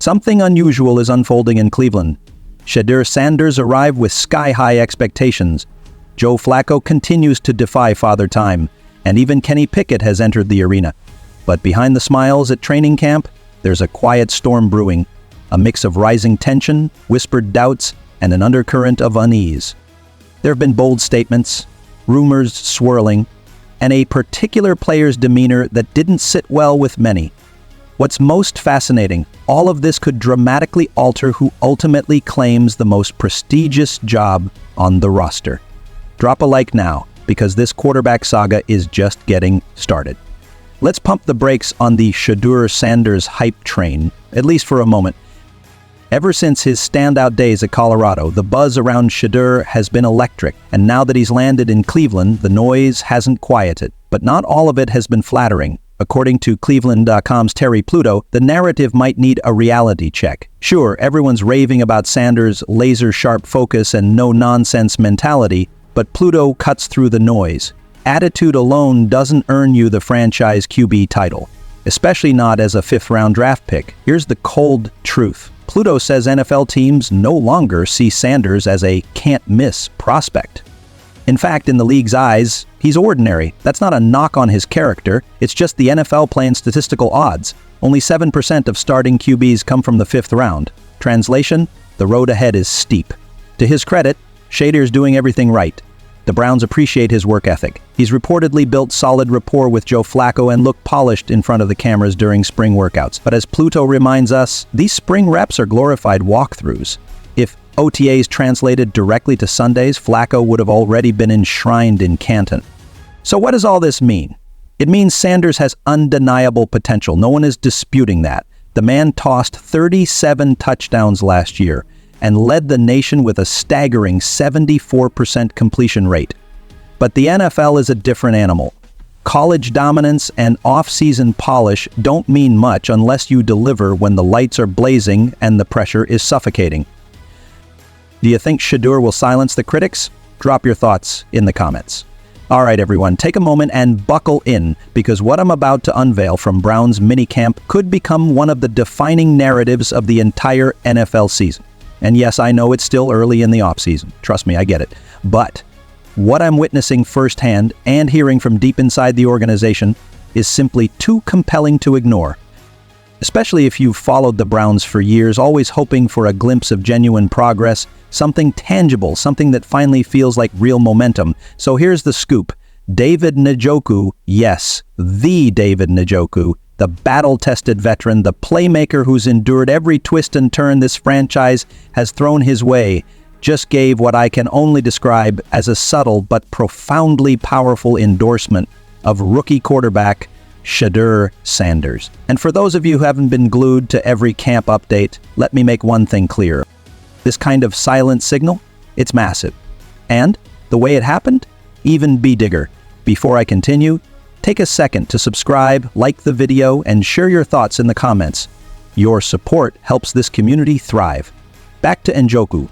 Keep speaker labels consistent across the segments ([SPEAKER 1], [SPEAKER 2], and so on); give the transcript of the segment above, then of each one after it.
[SPEAKER 1] Something unusual is unfolding in Cleveland. Shedeur Sanders arrived with sky-high expectations. Joe Flacco continues to defy Father Time, and even Kenny Pickett has entered the arena. But behind the smiles at training camp, there's a quiet storm brewing, a mix of rising tension, whispered doubts, and an undercurrent of unease. There have been bold statements, rumors swirling, and a particular player's demeanor that didn't sit well with many. What's most fascinating, all of this could dramatically alter who ultimately claims the most prestigious job on the roster. Drop a like now, because this quarterback saga is just getting started. Let's pump the brakes on the Shedeur Sanders hype train, at least for a moment. Ever since his standout days at Colorado, the buzz around Shedeur has been electric, and now that he's landed in Cleveland, the noise hasn't quieted. But not all of it has been flattering. According to Cleveland.com's Terry Pluto, the narrative might need a reality check. Sure, everyone's raving about Sanders' laser-sharp focus and no-nonsense mentality, but Pluto cuts through the noise. Attitude alone doesn't earn you the franchise QB title, especially not as a fifth-round draft pick. Here's the cold truth. Pluto says NFL teams no longer see Sanders as a can't-miss prospect. In fact, in the league's eyes, he's ordinary. That's not a knock on his character. It's just the NFL playing statistical odds. Only 7% of starting QBs come from the fifth round. Translation, the road ahead is steep. To his credit, Shedeur's doing everything right. The Browns appreciate his work ethic. He's reportedly built solid rapport with Joe Flacco and looked polished in front of the cameras during spring workouts. But as Pluto reminds us, these spring reps are glorified walkthroughs. If OTAs translated directly to Sundays, Flacco would have already been enshrined in Canton. So what does all this mean? It means Sanders has undeniable potential. No one is disputing that. The man tossed 37 touchdowns last year and led the nation with a staggering 74% completion rate. But the NFL is a different animal. College dominance and off-season polish don't mean much unless you deliver when the lights are blazing and the pressure is suffocating. Do you think Shedeur will silence the critics? Drop your thoughts in the comments. All right, everyone, take a moment and buckle in, because what I'm about to unveil from Browns minicamp could become one of the defining narratives of the entire NFL season. And yes, I know it's still early in the offseason. Trust me, I get it. But what I'm witnessing firsthand and hearing from deep inside the organization is simply too compelling to ignore. Especially if you've followed the Browns for years, always hoping for a glimpse of genuine progress, something tangible, something that finally feels like real momentum. So here's the scoop. David Njoku, yes, the David Njoku, the battle-tested veteran, the playmaker who's endured every twist and turn this franchise has thrown his way, just gave what I can only describe as a subtle but profoundly powerful endorsement of rookie quarterback Shedeur Sanders. And for those of you who haven't been glued to every camp update, let me make one thing clear. This kind of silent signal, it's massive. And the way it happened, even bigger. Before I continue, take a second to subscribe, like the video, and share your thoughts in the comments. Your support helps this community thrive. Back to Njoku.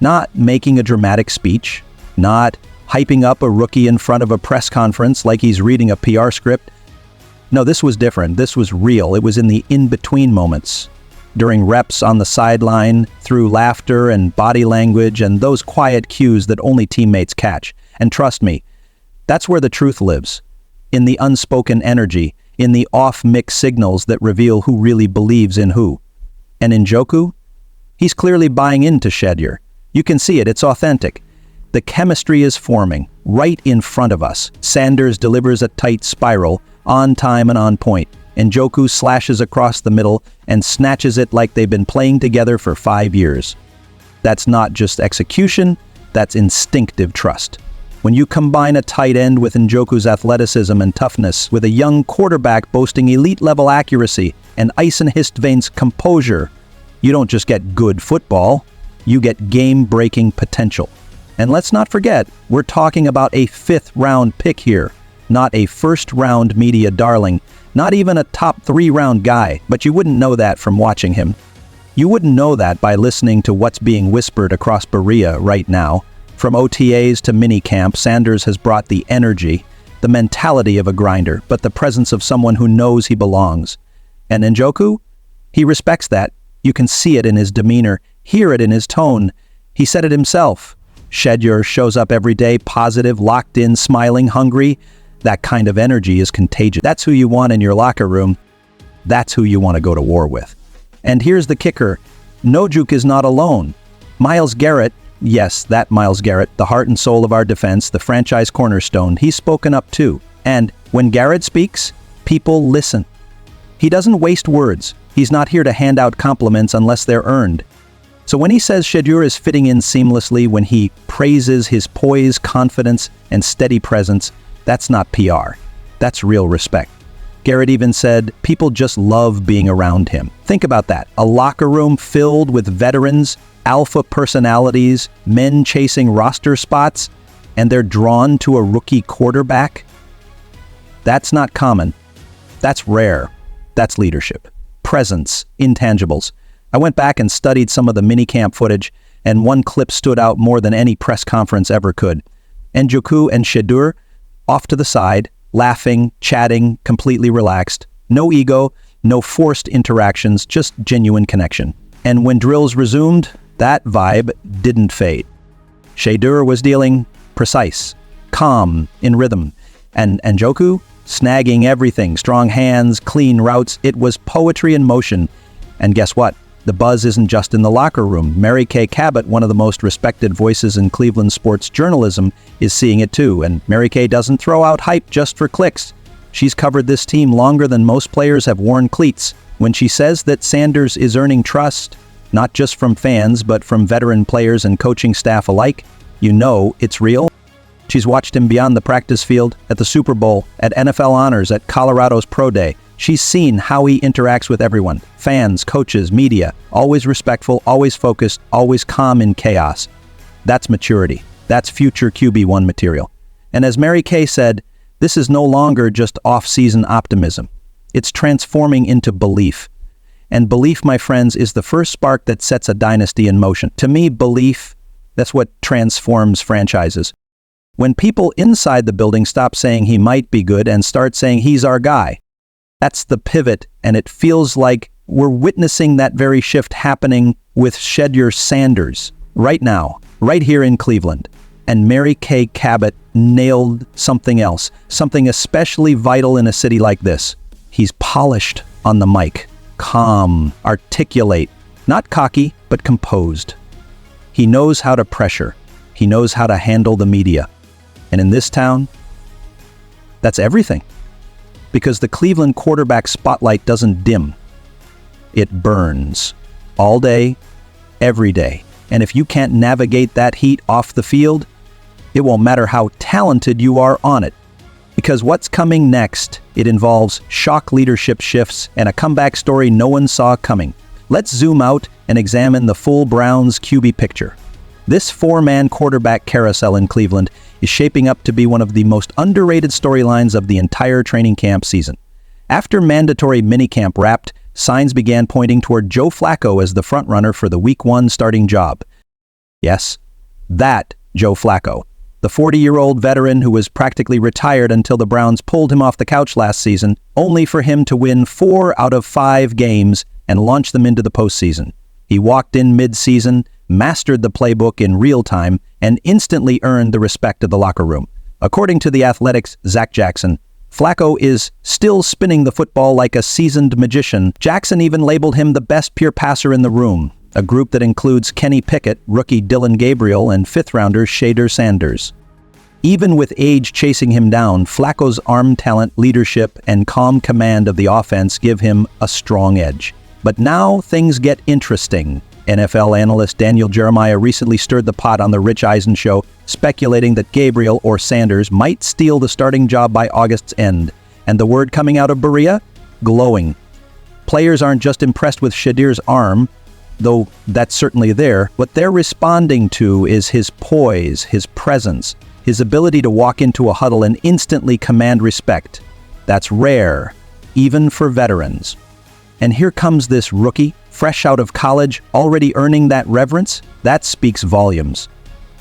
[SPEAKER 1] Not making a dramatic speech, not hyping up a rookie in front of a press conference like he's reading a PR script. No, this was different. This was real. It was in the in-between moments. During reps on the sideline, through laughter and body language and those quiet cues that only teammates catch. And trust me, that's where the truth lives. In the unspoken energy, in the off-mix signals that reveal who really believes in who. And Njoku? He's clearly buying into Shedeur. You can see it, it's authentic. The chemistry is forming, right in front of us. Sanders delivers a tight spiral, on time and on point. Njoku slashes across the middle and snatches it like they've been playing together for 5 years. That's not just execution, that's instinctive trust. When you combine a tight end with Njoku's athleticism and toughness, with a young quarterback boasting elite-level accuracy and Eisenhistvain's composure, you don't just get good football, you get game-breaking potential. And let's not forget, we're talking about a fifth-round pick here, not a first-round media darling, not even a top 3-round guy, but you wouldn't know that from watching him. You wouldn't know that by listening to what's being whispered across Berea right now. From OTAs to minicamp, Sanders has brought the energy, the mentality of a grinder, but the presence of someone who knows he belongs. And Njoku? He respects that. You can see it in his demeanor, hear it in his tone. He said it himself. Shedeur shows up every day, positive, locked in, smiling, hungry. That kind of energy is contagious. That's who you want in your locker room. That's who you want to go to war with. And here's the kicker. Njoku is not alone. Myles Garrett, yes, that Myles Garrett, the heart and soul of our defense, the franchise cornerstone, he's spoken up too. And when Garrett speaks, people listen. He doesn't waste words. He's not here to hand out compliments unless they're earned. So when he says Shedeur is fitting in seamlessly, when he praises his poise, confidence, and steady presence, that's not PR. That's real respect. Garrett even said, people just love being around him. Think about that. A locker room filled with veterans, alpha personalities, men chasing roster spots, and they're drawn to a rookie quarterback? That's not common. That's rare. That's leadership. Presence, intangibles. I went back and studied some of the minicamp footage, and one clip stood out more than any press conference ever could. Njoku and Shedeur off to the side, laughing, chatting, completely relaxed. No ego, no forced interactions, just genuine connection. And when drills resumed, that vibe didn't fade. Shedeur was dealing precise, calm, in rhythm. And Njoku, snagging everything, strong hands, clean routes. It was poetry in motion. And guess what? The buzz isn't just in the locker room. Mary Kay Cabot, one of the most respected voices in Cleveland sports journalism, is seeing it too. And Mary Kay doesn't throw out hype just for clicks. She's covered this team longer than most players have worn cleats. When she says that Sanders is earning trust, not just from fans, but from veteran players and coaching staff alike, you know it's real. She's watched him beyond the practice field, at the Super Bowl, at NFL honors, at Colorado's Pro Day. She's seen how he interacts with everyone, fans, coaches, media, always respectful, always focused, always calm in chaos. That's maturity. That's future QB1 material. And as Mary Kay said, this is no longer just off-season optimism. It's transforming into belief. And belief, my friends, is the first spark that sets a dynasty in motion. To me, belief, that's what transforms franchises. When people inside the building stop saying he might be good and start saying he's our guy, that's the pivot, and it feels like we're witnessing that very shift happening with Shedeur Sanders right now, right here in Cleveland. And Mary Kay Cabot nailed something else, something especially vital in a city like this. He's polished on the mic, calm, articulate, not cocky, but composed. He knows how to pressure. He knows how to handle the media. And in this town, that's everything. Because the Cleveland quarterback spotlight doesn't dim. It burns. All day, every day. And if you can't navigate that heat off the field, it won't matter how talented you are on it. Because what's coming next, it involves shock leadership shifts and a comeback story no one saw coming. Let's zoom out and examine the full Browns QB picture. This four-man quarterback carousel in Cleveland is shaping up to be one of the most underrated storylines of the entire training camp season. After mandatory minicamp wrapped, signs began pointing toward Joe Flacco as the frontrunner for the Week 1 starting job. Yes, that Joe Flacco, the 40-year-old veteran who was practically retired until the Browns pulled him off the couch last season, only for him to win 4 out of 5 games and launch them into the postseason. He walked in mid-season, mastered the playbook in real time, and instantly earned the respect of the locker room. According to The Athletic's Zach Jackson, Flacco is still spinning the football like a seasoned magician. Jackson even labeled him the best pure passer in the room, a group that includes Kenny Pickett, rookie Dillon Gabriel, and fifth-rounder Shedeur Sanders. Even with age chasing him down, Flacco's arm talent, leadership, and calm command of the offense give him a strong edge. But now things get interesting. NFL analyst Daniel Jeremiah recently stirred the pot on the Rich Eisen show, speculating that Gabriel or Sanders might steal the starting job by August's end. And the word coming out of Berea? Glowing. Players aren't just impressed with Shedeur's arm, though that's certainly there. What they're responding to is his poise, his presence, his ability to walk into a huddle and instantly command respect. That's rare, even for veterans. And here comes this rookie, fresh out of college, already earning that reverence. That speaks volumes.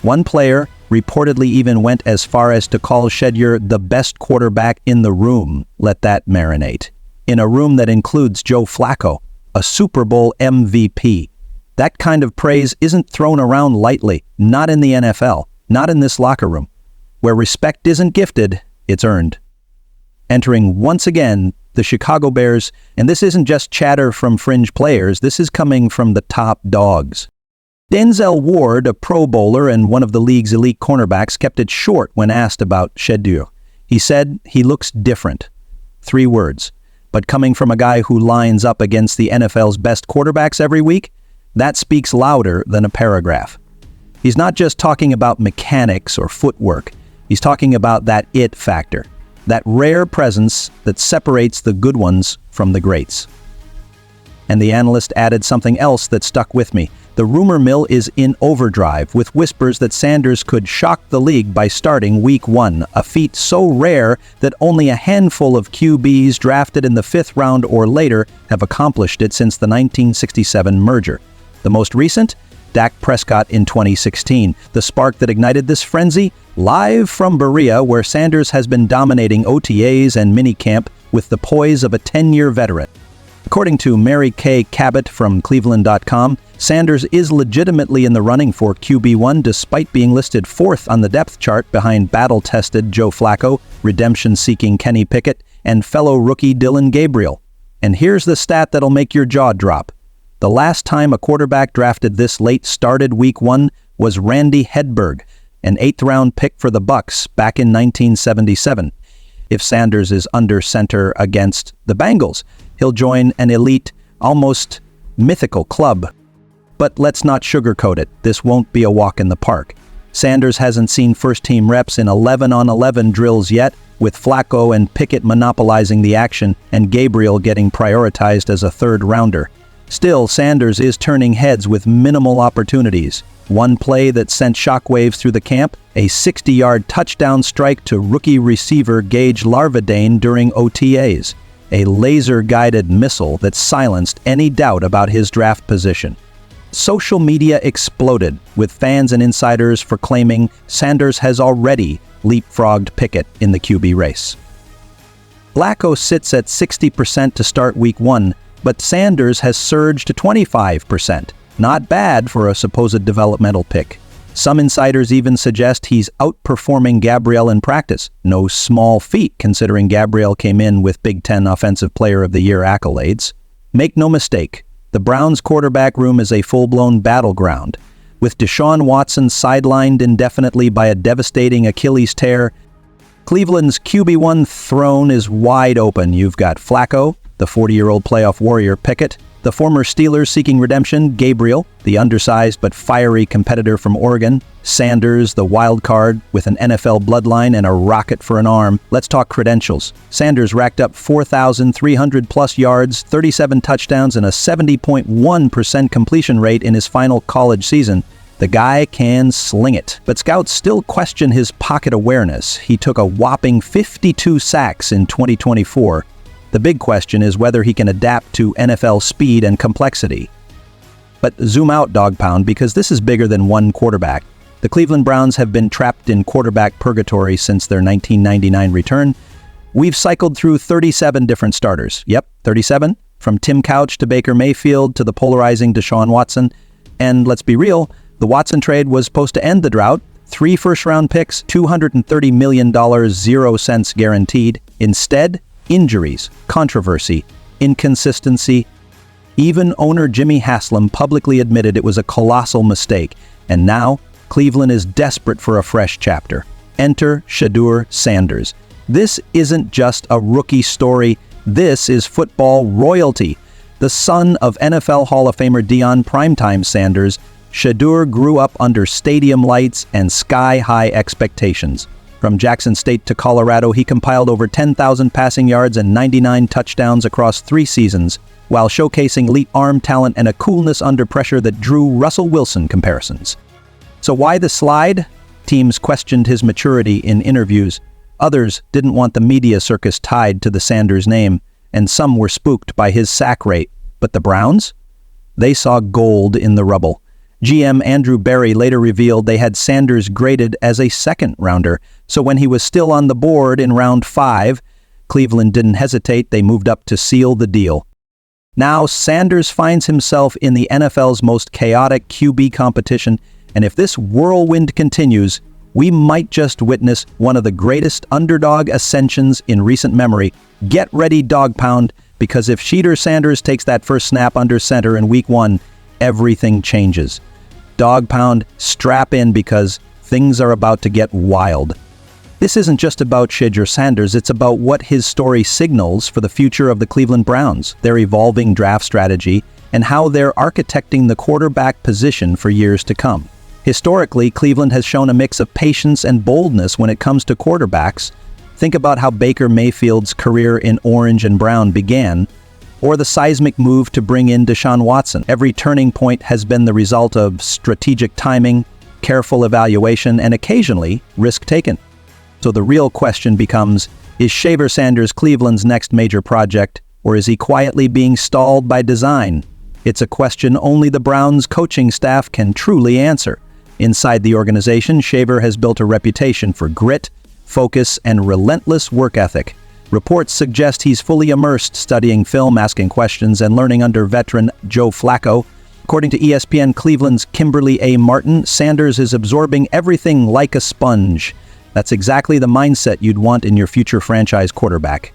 [SPEAKER 1] One player reportedly even went as far as to call Shedeur the best quarterback in the room. Let that marinate. In a room that includes Joe Flacco, a Super Bowl MVP. That kind of praise isn't thrown around lightly, not in the NFL, not in this locker room. Where respect isn't gifted, it's earned. Entering once again, the Chicago Bears, and this isn't just chatter from fringe players, this is coming from the top dogs. Denzel Ward, a Pro Bowler and one of the league's elite cornerbacks, kept it short when asked about Shedeur. He said he looks different. 3 words. But coming from a guy who lines up against the NFL's best quarterbacks every week, that speaks louder than a paragraph. He's not just talking about mechanics or footwork. He's talking about that it factor, that rare presence that separates the good ones from the greats. And the analyst added something else that stuck with me. The rumor mill is in overdrive, with whispers that Sanders could shock the league by starting Week 1, a feat so rare that only a handful of QBs drafted in the 5th round or later have accomplished it since the 1967 merger. The most recent? Dak Prescott in 2016. The spark that ignited this frenzy? Live from Berea, where Sanders has been dominating OTAs and minicamp with the poise of a 10-year veteran. According to Mary Kay Cabot from Cleveland.com, Sanders is legitimately in the running for QB1 despite being listed 4th on the depth chart behind battle-tested Joe Flacco, redemption-seeking Kenny Pickett, and fellow rookie Dillon Gabriel. And here's the stat that'll make your jaw drop. The last time a quarterback drafted this late started Week 1 was Randy Hedberg, an 8th-round pick for the Bucs back in 1977. If Sanders is under center against the Bengals, he'll join an elite, almost mythical club. But let's not sugarcoat it. This won't be a walk in the park. Sanders hasn't seen first-team reps in 11-on-11 drills yet, with Flacco and Pickett monopolizing the action and Gabriel getting prioritized as a 3rd-rounder. Still, Sanders is turning heads with minimal opportunities. One play that sent shockwaves through the camp, a 60-yard touchdown strike to rookie receiver Gage Larvadane during OTAs, a laser-guided missile that silenced any doubt about his draft position. Social media exploded, with fans and insiders proclaiming Sanders has already leapfrogged Pickett in the QB race. Flacco sits at 60% to start Week 1, but Sanders has surged to 25%. Not bad for a supposed developmental pick. Some insiders even suggest he's outperforming Gabriel in practice. No small feat, considering Gabriel came in with Big Ten Offensive Player of the Year accolades. Make no mistake, the Browns' quarterback room is a full-blown battleground. With Deshaun Watson sidelined indefinitely by a devastating Achilles tear, Cleveland's QB1 throne is wide open. You've got Flacco, the 40-year-old playoff warrior Pickett, the former Steelers seeking redemption, Gabriel, the undersized but fiery competitor from Oregon, Sanders, the wild card with an NFL bloodline and a rocket for an arm. Let's talk credentials. Sanders racked up 4,300-plus yards, 37 touchdowns, and a 70.1% completion rate in his final college season. The guy can sling it, but scouts still question his pocket awareness. He took a whopping 52 sacks in 2024. The big question is whether he can adapt to NFL speed and complexity. But zoom out, dog pound, because this is bigger than one quarterback. The Cleveland Browns have been trapped in quarterback purgatory since their 1999 return. We've cycled through 37 different starters. Yep, 37. From Tim Couch to Baker Mayfield to the polarizing Deshaun Watson. And let's be real, the Watson trade was supposed to end the drought. 3 first-round picks, $230 million, 0 cents guaranteed. Instead, injuries, controversy, inconsistency. Even owner Jimmy Haslam publicly admitted it was a colossal mistake. And now, Cleveland is desperate for a fresh chapter. Enter Shedeur Sanders. This isn't just a rookie story. This is football royalty. The son of NFL Hall of Famer Deion Primetime Sanders, Shedeur grew up under stadium lights and sky-high expectations. From Jackson State to Colorado, he compiled over 10,000 passing yards and 99 touchdowns across 3 seasons, while showcasing elite arm talent and a coolness under pressure that drew Russell Wilson comparisons. So why the slide? Teams questioned his maturity in interviews. Others didn't want the media circus tied to the Sanders name, and some were spooked by his sack rate. But the Browns? They saw gold in the rubble. GM Andrew Berry later revealed they had Sanders graded as a 2nd-rounder, so when he was still on the board in round 5, Cleveland didn't hesitate. They moved up to seal the deal. Now, Sanders finds himself in the NFL's most chaotic QB competition, and if this whirlwind continues, we might just witness one of the greatest underdog ascensions in recent memory. Get ready, dog pound, because if Shedeur Sanders takes that first snap under center in Week 1, everything changes. Dog pound, strap in because things are about to get wild. This isn't just about Shedeur Sanders, it's about what his story signals for the future of the Cleveland Browns, their evolving draft strategy, and how they're architecting the quarterback position for years to come. Historically, Cleveland has shown a mix of patience and boldness when it comes to quarterbacks. Think about how Baker Mayfield's career in orange and brown began, or the seismic move to bring in Deshaun Watson. Every turning point has been the result of strategic timing, careful evaluation, and occasionally risk taken. So the real question becomes, is Shedeur Sanders Cleveland's next major project, or is he quietly being stalled by design? It's a question only the Browns coaching staff can truly answer. Inside the organization, Shedeur has built a reputation for grit, focus, and relentless work ethic. Reports suggest he's fully immersed studying film, asking questions, and learning under veteran Joe Flacco. According to ESPN Cleveland's Kimberly A. Martin, Sanders is absorbing everything like a sponge. That's exactly the mindset you'd want in your future franchise quarterback.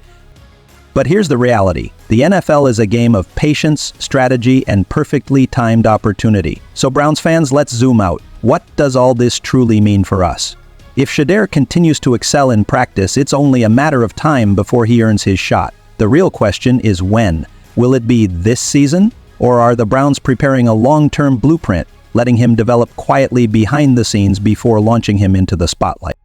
[SPEAKER 1] But here's the reality. The NFL is a game of patience, strategy, and perfectly timed opportunity. So Browns fans, let's zoom out. What does all this truly mean for us? If Shedeur continues to excel in practice, it's only a matter of time before he earns his shot. The real question is when. Will it be this season? Or are the Browns preparing a long-term blueprint, letting him develop quietly behind the scenes before launching him into the spotlight?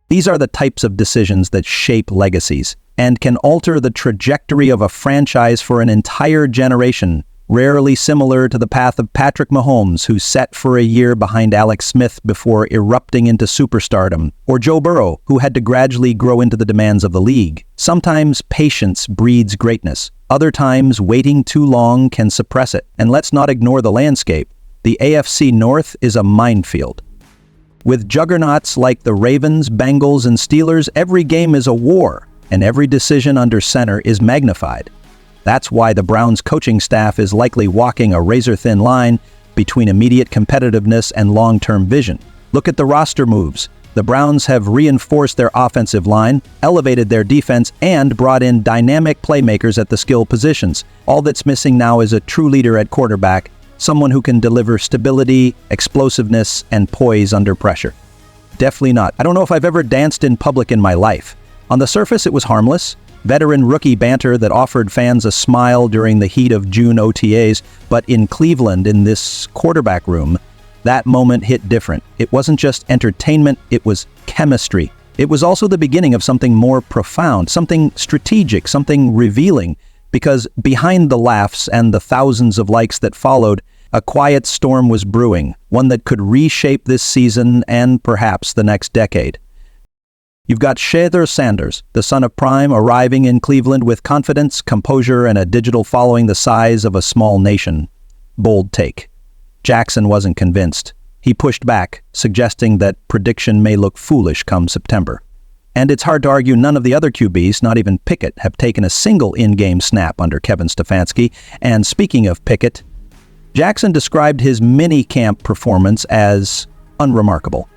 [SPEAKER 1] These are the types of decisions that shape legacies and can alter the trajectory of a franchise for an entire generation, rarely similar to the path of Patrick Mahomes, who set for a year behind Alex Smith before erupting into superstardom, or Joe Burrow, who had to gradually grow into the demands of the league. Sometimes patience breeds greatness. Other times, waiting too long can suppress it. And let's not ignore the landscape. The AFC North is a minefield. With juggernauts like the Ravens, Bengals, and Steelers, every game is a war, and every decision under center is magnified. That's why the Browns coaching staff is likely walking a razor-thin line between immediate competitiveness and long-term vision. Look at the roster moves. The Browns have reinforced their offensive line, elevated their defense, and brought in dynamic playmakers at the skill positions. All that's missing now is a true leader at quarterback, someone who can deliver stability, explosiveness, and poise under pressure. Definitely not. I don't know if I've ever danced in public in my life. On the surface, it was harmless. Veteran rookie banter that offered fans a smile during the heat of June OTAs, but in Cleveland, in this quarterback room, that moment hit different. It wasn't just entertainment, it was chemistry. It was also the beginning of something more profound, something strategic, something revealing, because behind the laughs and the thousands of likes that followed, a quiet storm was brewing, one that could reshape this season and perhaps the next decade. You've got Shedeur Sanders, the son of Prime, arriving in Cleveland with confidence, composure, and a digital following the size of a small nation. Bold take. Jackson wasn't convinced. He pushed back, suggesting that prediction may look foolish come September. And it's hard to argue none of the other QBs, not even Pickett, have taken a single in-game snap under Kevin Stefanski. And speaking of Pickett, Jackson described his mini-camp performance as unremarkable.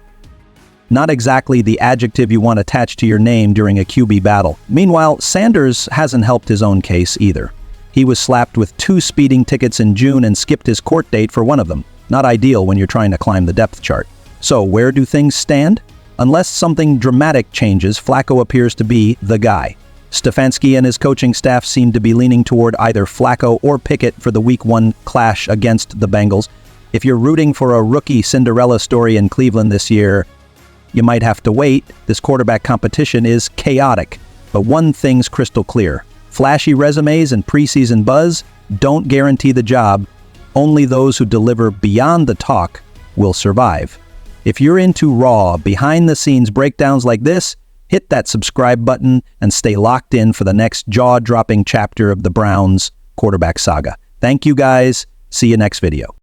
[SPEAKER 1] Not exactly the adjective you want attached to your name during a QB battle. Meanwhile, Sanders hasn't helped his own case either. He was slapped with 2 speeding tickets in June and skipped his court date for one of them. Not ideal when you're trying to climb the depth chart. So where do things stand? Unless something dramatic changes, Flacco appears to be the guy. Stefanski and his coaching staff seem to be leaning toward either Flacco or Pickett for the Week 1 clash against the Bengals. If you're rooting for a rookie Cinderella story in Cleveland this year, you might have to wait. This quarterback competition is chaotic. But one thing's crystal clear. Flashy resumes and preseason buzz don't guarantee the job. Only those who deliver beyond the talk will survive. If you're into raw, behind-the-scenes breakdowns like this, hit that subscribe button and stay locked in for the next jaw-dropping chapter of the Browns quarterback saga. Thank you guys. See you next video.